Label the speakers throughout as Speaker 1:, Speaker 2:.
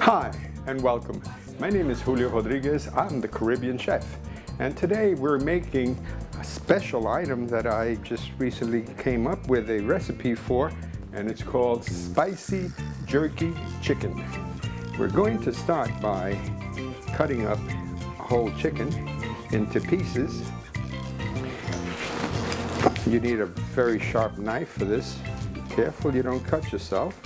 Speaker 1: Hi and welcome. My name is Julio Rodgriguez. I'm the Caribbean chef, and today we're making a special item that I just recently came up with a recipe for, and it's called spicy jerky chicken. We're going to start by cutting up a whole chicken into pieces. You need a very sharp knife for this. Be careful you don't cut yourself.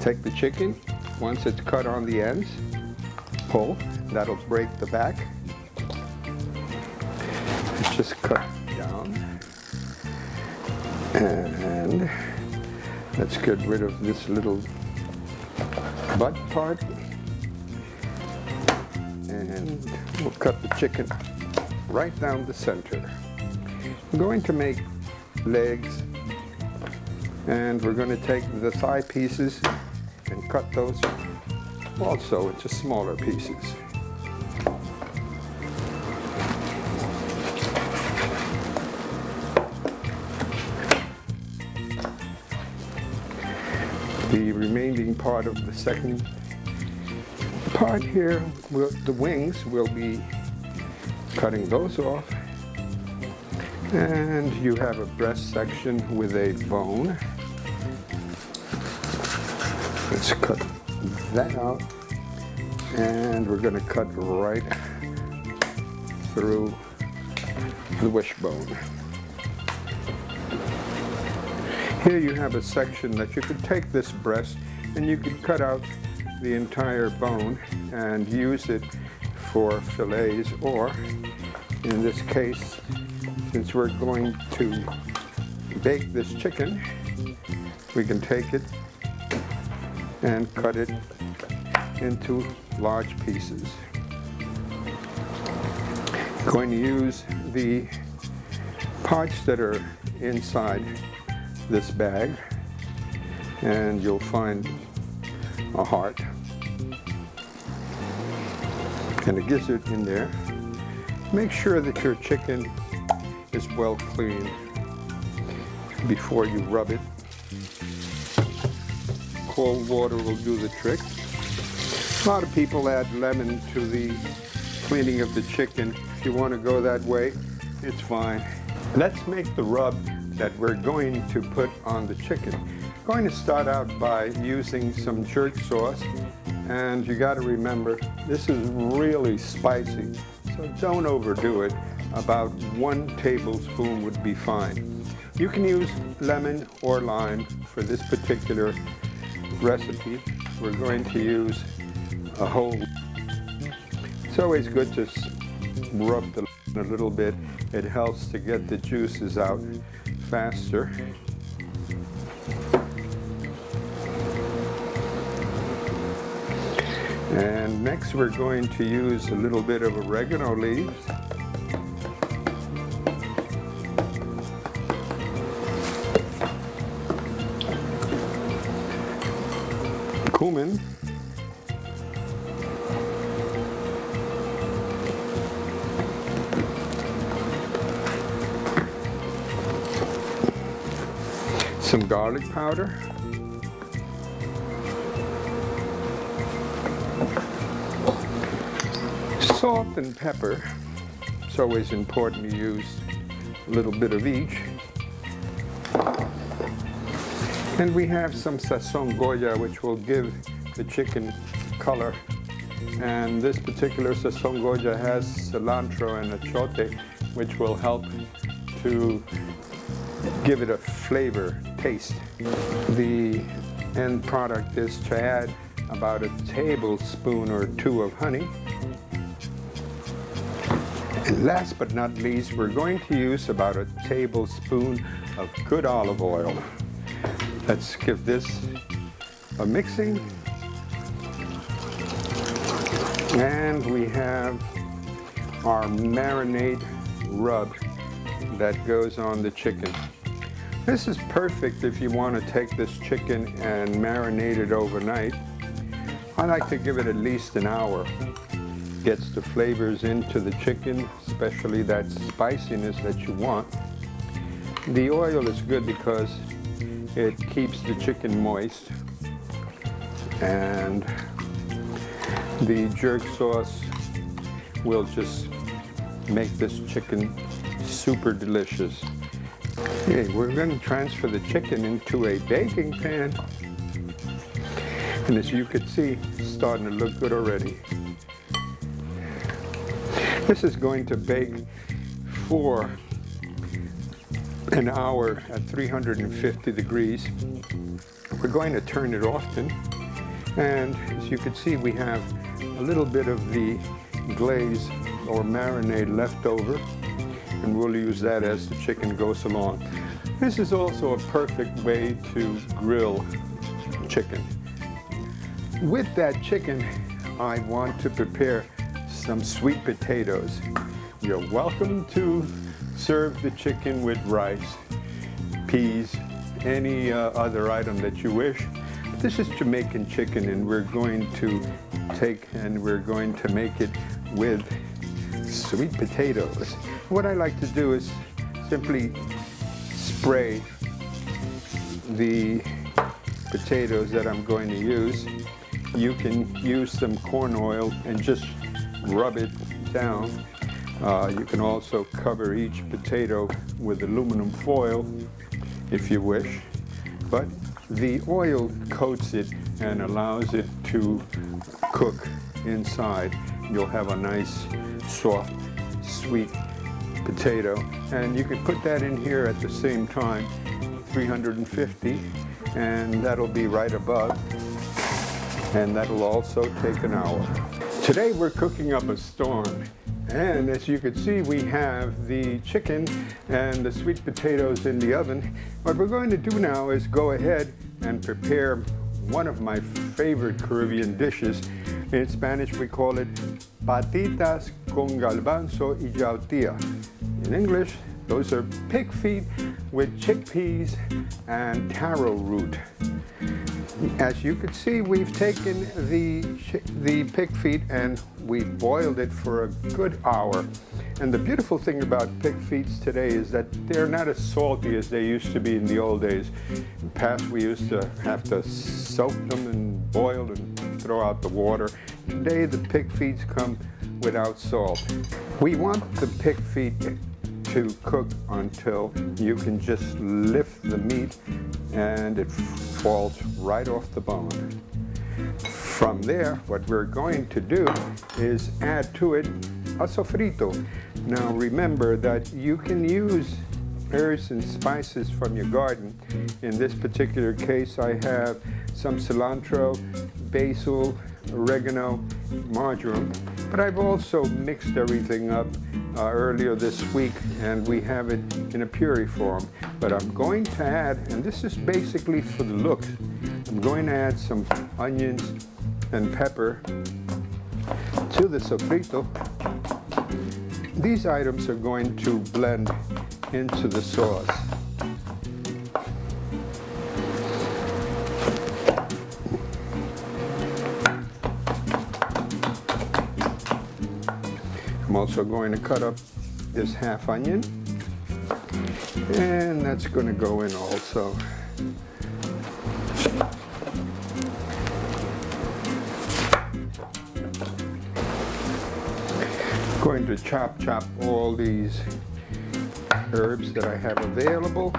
Speaker 1: Take the chicken, once it's cut on the ends, pull, that'll break the back. Just cut down. And let's get rid of this little butt part. And we'll cut the chicken right down the center. I'm going to make legs, and we're going to take the thigh pieces and cut those also into smaller pieces. The remaining part of the second part here, the wings, we'll be cutting those off. And you have a breast section with a bone. Let's cut that out, and we're going to cut right through the wishbone. Here you have a section that you could take this breast and you could cut out the entire bone and use it for fillets, or in this case, since we're going to bake this chicken, we can take it and cut it into large pieces. Going to use the parts that are inside this bag, and you'll find a heart, and a gizzard in there. Make sure that your chicken is well cleaned before you rub it. Cold water will do the trick. A lot of people add lemon to the cleaning of the chicken. If you want to go that way, it's fine. Let's make the rub that we're going to put on the chicken. I'm going to start out by using some jerk sauce, and you got to remember this is really spicy, so don't overdo it. About 1 tablespoon would be fine. You can use lemon or lime for this particular recipe. We're going to use a whole. It's always good to rub the lemon a little bit. It helps to get the juices out faster. And next we're going to use a little bit of oregano leaves. Cumin, some garlic powder, salt and pepper. It's always important to use a little bit of each. And we have some sazon Goya, which will give the chicken color. And this particular sazon Goya has cilantro and achote, which will help to give it a flavor, taste. The end product is to add about a tablespoon or 2 of honey. And last but not least, we're going to use about a tablespoon of good olive oil. Let's give this a mixing. And we have our marinade rub that goes on the chicken. This is perfect if you want to take this chicken and marinate it overnight. I like to give it at least an hour. Gets the flavors into the chicken, especially that spiciness that you want. The oil is good because it keeps the chicken moist, and the jerk sauce will just make this chicken super delicious. Okay, we're going to transfer the chicken into a baking pan, and as you can see, it's starting to look good already. This is going to bake for an hour at 350 degrees. We're going to turn it often, and as you can see, we have a little bit of the glaze or marinade left over, and we'll use that as the chicken goes along. This is also a perfect way to grill chicken. With that chicken, I want to prepare some sweet potatoes. You're welcome to serve the chicken with rice, peas, any other item that you wish. This is Jamaican chicken, and we're going to make it with sweet potatoes. What I like to do is simply spray the potatoes that I'm going to use. You can use some corn oil and just rub it down. You can also cover each potato with aluminum foil if you wish, but the oil coats it and allows it to cook inside. You'll have a nice, soft, sweet potato, and you can put that in here at the same time, 350, and that'll be right above, and that'll also take an hour. Today we're cooking up a storm, and as you can see, we have the chicken and the sweet potatoes in the oven. What we're going to do now is go ahead and prepare one of my favorite Caribbean dishes. In Spanish we call it Patitas con Gabonzos y yautía. In English, those are pig feet with chickpeas and taro root. As you can see, we've taken the pig feet and we've boiled it for a good hour. And the beautiful thing about pig feet today is that they're not as salty as they used to be in the old days. In the past, we used to have to soak them and boil and throw out the water. Today, the pig feet come without salt. We want the pig feet to cook until you can just lift the meat and it falls right off the bone. From there, what we're going to do is add to it a sofrito. Now remember that you can use herbs and spices from your garden. In this particular case, I have some cilantro, basil, oregano, marjoram, but I've also mixed everything up earlier this week, and we have it in a puree form. But I'm going to add, and this is basically for the look, I'm going to add some onions and pepper to the sofrito. These items are going to blend into the sauce. I'm also going to cut up this half onion, and that's going to go in also. Going to chop all these herbs that I have available.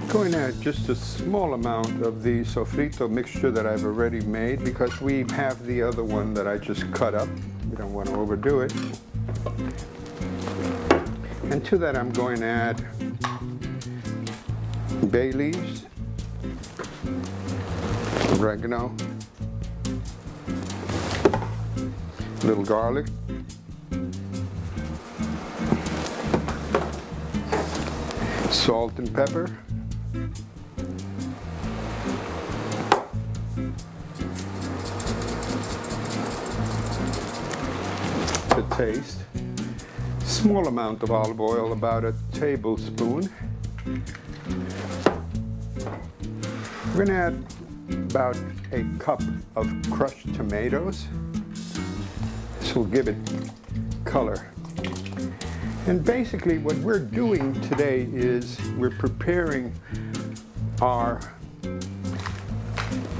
Speaker 1: Going to add just a small amount of the sofrito mixture that I've already made, because we have the other one that I just cut up. We don't want to overdo it. And to that I'm going to add bay leaves, oregano, a little garlic, salt and pepper, to taste. Small amount of olive oil, about a tablespoon. We're gonna add about a cup of crushed tomatoes. This will give it color. And basically what we're doing today is we're preparing our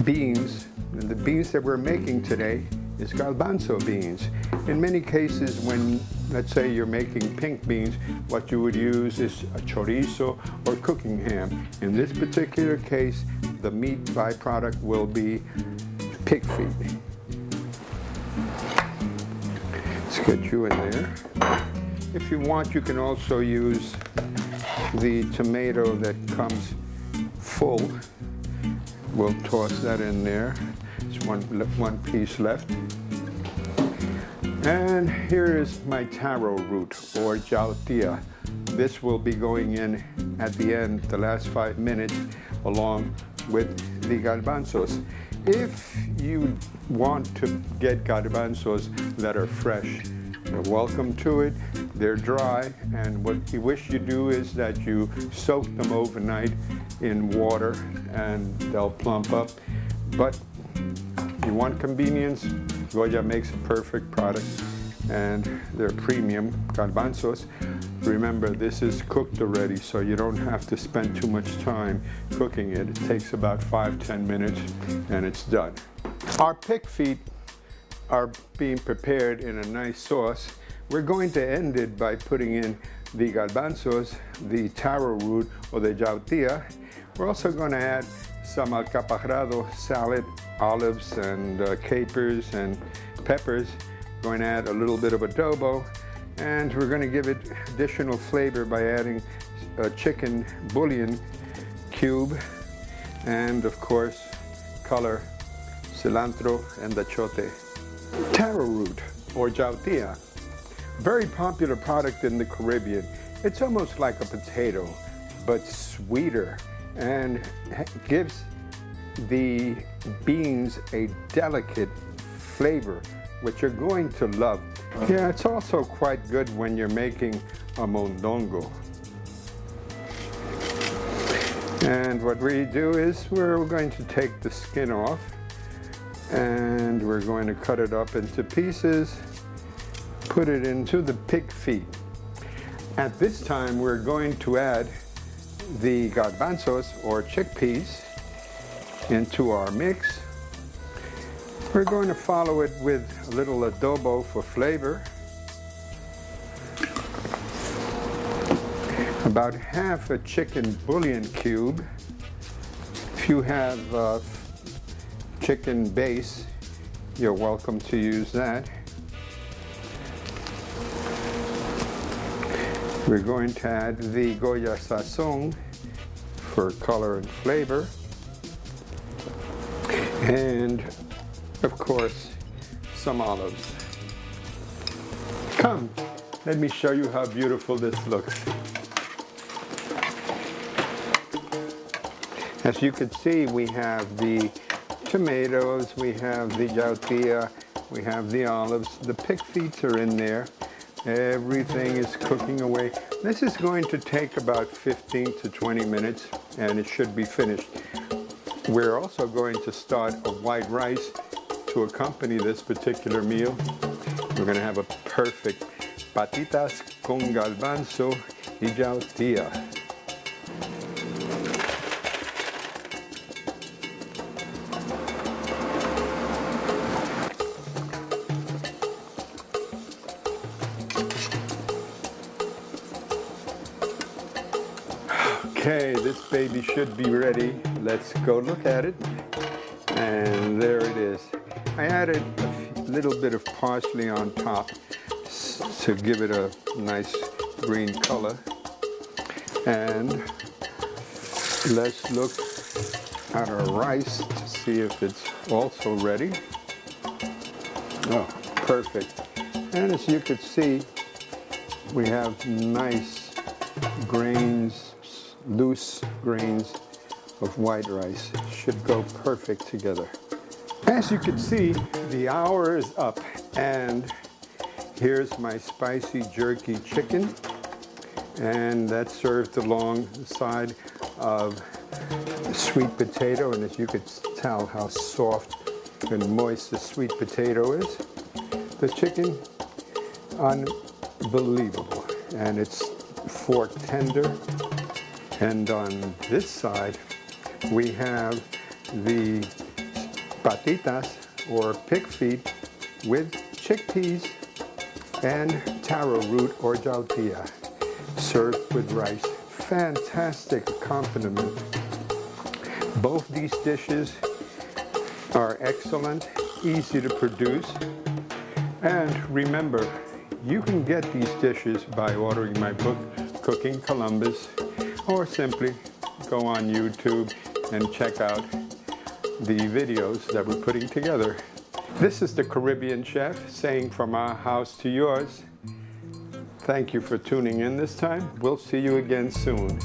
Speaker 1: beans. And the beans that we're making today is garbanzo beans. In many cases, when, let's say, you're making pink beans, what you would use is a chorizo or cooking ham. In this particular case, the meat byproduct will be pig feet. Let's get you in there. If you want, you can also use the tomato that comes full. We'll toss that in there. There's one piece left. And here is my taro root, or jautia. This will be going in at the end, the last 5 minutes, along with the garbanzos. If you want to get garbanzos that are fresh, you're welcome to it. They're dry, and what we wish you do is that you soak them overnight in water and they'll plump up. But you want convenience, Goya makes a perfect product, and they're premium garbanzos. Remember, this is cooked already, so you don't have to spend too much time cooking it. It takes about 5-10 minutes and it's done. Our pig feet are being prepared in a nice sauce. We're going to end it by putting in the garbanzos, the taro root, or the jautia. We're also going to add some alcaparrado salad, olives and capers and peppers. Going to add a little bit of adobo, and we're going to give it additional flavor by adding a chicken bouillon cube, and of course color, cilantro and achote. Taro root, or jautia, very popular product in the Caribbean. It's almost like a potato, but sweeter, and gives the beans a delicate flavor, which you're going to love. Yeah, it's also quite good when you're making a mondongo. And what we do is we're going to take the skin off, and we're going to cut it up into pieces, put it into the pig feet. At this time, we're going to add the garbanzos, or chickpeas, into our mix. We're going to follow it with a little adobo for flavor. About half a chicken bouillon cube. If you have chicken base, you're welcome to use that. We're going to add the Goya sazon for color and flavor. And of course, some olives. Come, let me show you how beautiful this looks. As you can see, we have the tomatoes, we have the jautia, we have the olives, the pig feet are in there. Everything is cooking away. This is going to take about 15 to 20 minutes, and it should be finished. We're also going to start a white rice to accompany this particular meal. We're going to have a perfect patitas con garbanzo y jautia. Okay, this baby should be ready. Let's go look at it. And there it is. I added a little bit of parsley on top to give it a nice green color. And let's look at our rice to see if it's also ready. Oh, perfect. And as you can see, we have nice grains, loose grains of white rice. It should go perfect together. As you can see, the hour is up, and Here's my spicy jerky chicken, and that's served alongside of sweet potato, and as you could tell how soft and moist the sweet potato is. The chicken, unbelievable, and it's fork tender. And on this side, we have the patitas, or pig feet, with chickpeas and taro root or jaltilla, served with rice. Fantastic accompaniment. Both these dishes are excellent, easy to produce, and remember, you can get these dishes by ordering my book, Cooking Columbus, or simply go on YouTube and check out the videos that we're putting together. This is the Caribbean Chef saying from our house to yours. Thank you for tuning in this time. We'll see you again soon.